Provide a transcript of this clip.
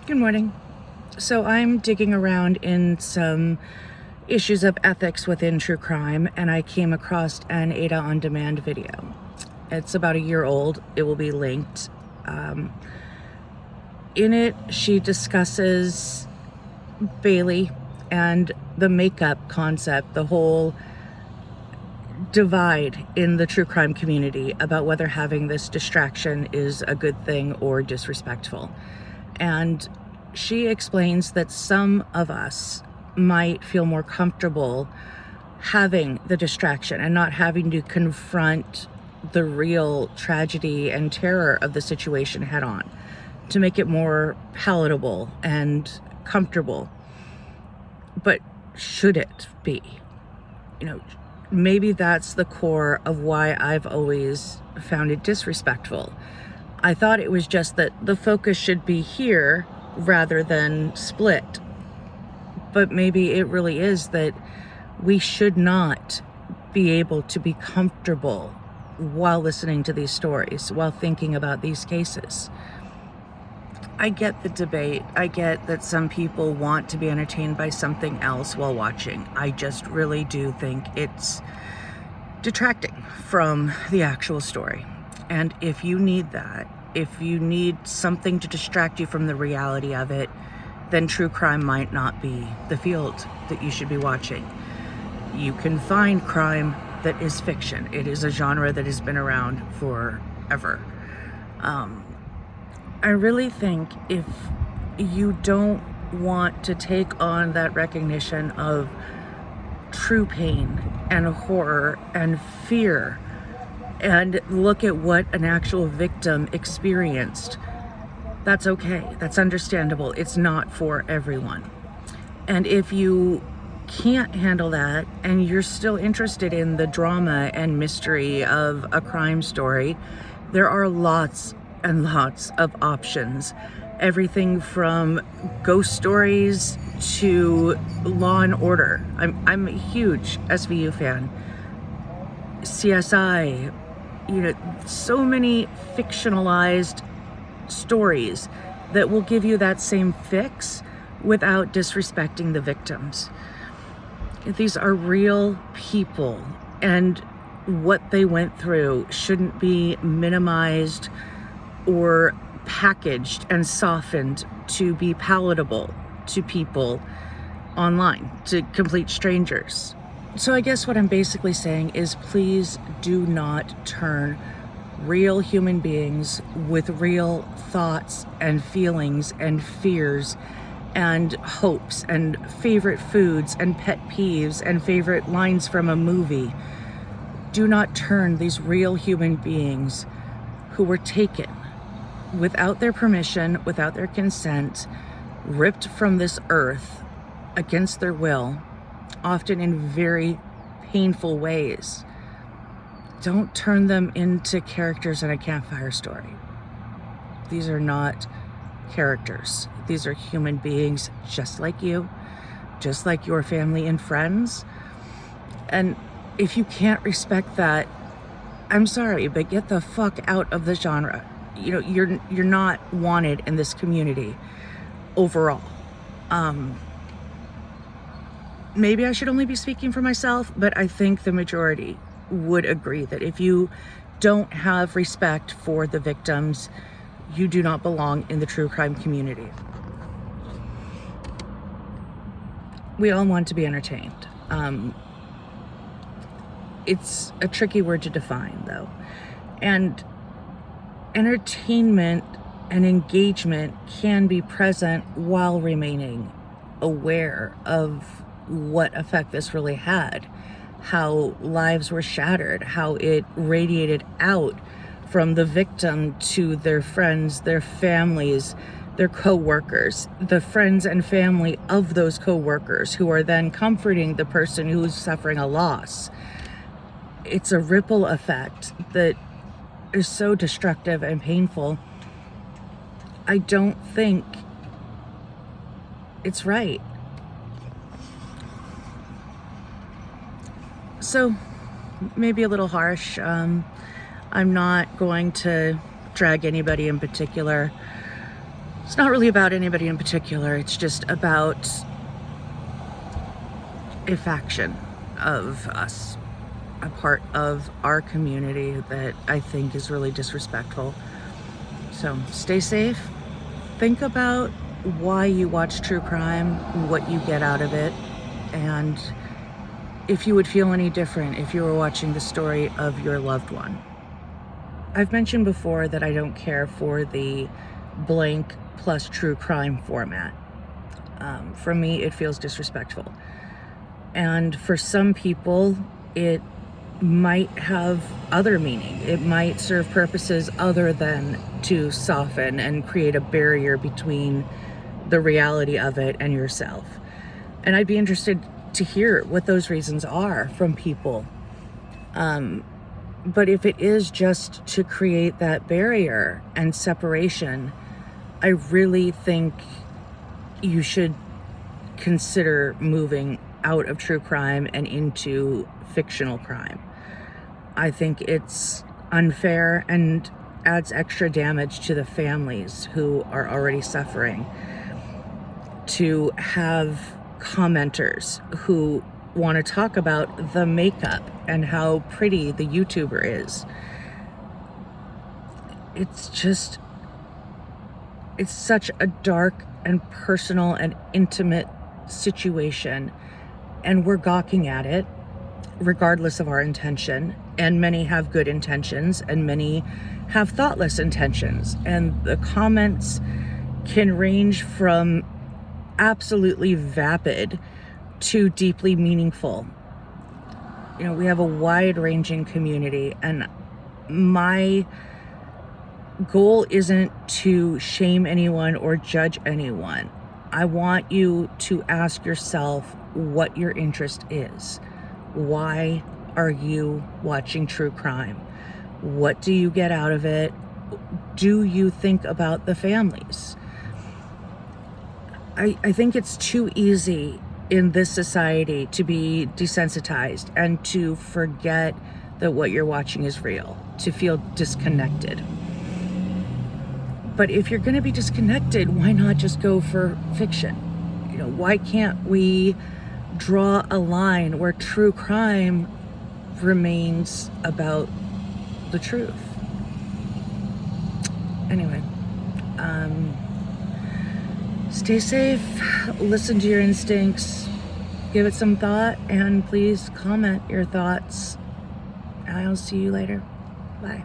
Good morning. So I'm digging around in some issues of ethics within true crime, and I came across an Ada on Demand video. It's about a year old. It will be linked. In it, she discusses Bailey and the makeup concept, the whole divide in the true crime community about whether having this distraction is a good thing or disrespectful. And she explains that some of us might feel more comfortable having the distraction and not having to confront the real tragedy and terror of the situation head on, to make it more palatable and comfortable. But should it be? Maybe that's the core of why I've always found it disrespectful. I thought it was just that the focus should be here rather than split. But maybe it really is that we should not be able to be comfortable while listening to these stories, while thinking about these cases. I get the debate. I get that some people want to be entertained by something else while watching. I just really do think it's detracting from the actual story. And if you need that, if you need something to distract you from the reality of it, then true crime might not be the field that you should be watching. You can find crime that is fiction. It is a genre that has been around forever. I really think if you don't want to take on that recognition of true pain and horror and fear and look at what an actual victim experienced, that's okay. That's understandable. It's not for everyone. And if you can't handle that and you're still interested in the drama and mystery of a crime story, there are lots and lots of options. Everything from ghost stories to Law and Order. I'm a huge SVU fan. CSI, so many fictionalized stories that will give you that same fix without disrespecting the victims. These are real people, and what they went through shouldn't be minimized or packaged and softened to be palatable to people online, to complete strangers. So I guess what I'm basically saying is, please do not turn real human beings with real thoughts and feelings and fears and hopes and favorite foods and pet peeves and favorite lines from a movie. Do not turn these real human beings who were taken without their permission, without their consent, ripped from this earth against their will, often in very painful ways. Don't turn them into characters in a campfire story. These are not characters. These are human beings just like you, just like your family and friends. And if you can't respect that, I'm sorry, but get the fuck out of the genre. You're not wanted in this community overall. Maybe I should only be speaking for myself, but I think the majority would agree that if you don't have respect for the victims, you do not belong in the true crime community. We all want to be entertained. It's a tricky word to define, though. And entertainment and engagement can be present while remaining aware of what effect this really had, how lives were shattered, how it radiated out from the victim to their friends, their families, their co-workers, the friends and family of those co-workers who are then comforting the person who's suffering a loss. It's a ripple effect that is so destructive and painful. I don't think it's right. So, maybe a little harsh. I'm not going to drag anybody in particular. It's not really about anybody in particular. It's just about a faction of us, a part of our community that I think is really disrespectful. So stay safe. Think about why you watch true crime, what you get out of it, and if you would feel any different if you were watching the story of your loved one. I've mentioned before that I don't care for the blank plus true crime format. For me, it feels disrespectful. And for some people, it might have other meaning. It might serve purposes other than to soften and create a barrier between the reality of it and yourself. And I'd be interested to hear what those reasons are from people. But if it is just to create that barrier and separation, I really think you should consider moving out of true crime and into fictional crime. I think it's unfair and adds extra damage to the families who are already suffering to have commenters who want to talk about the makeup and how pretty the YouTuber is. It's such a dark and personal and intimate situation, and we're gawking at it regardless of our intention. And many have good intentions and many have thoughtless intentions, and the comments can range from absolutely vapid to deeply meaningful. You know, we have a wide-ranging community, and my goal isn't to shame anyone or judge anyone. I want you to ask yourself what your interest is. Why are you watching true crime? What do you get out of it? Do you think about the families? I think it's too easy in this society to be desensitized and to forget that what you're watching is real, to feel disconnected. But if you're going to be disconnected, why not just go for fiction? You know, why can't we draw a line where true crime remains about the truth? Anyway, stay safe, listen to your instincts, give it some thought, and please comment your thoughts. I'll see you later. Bye.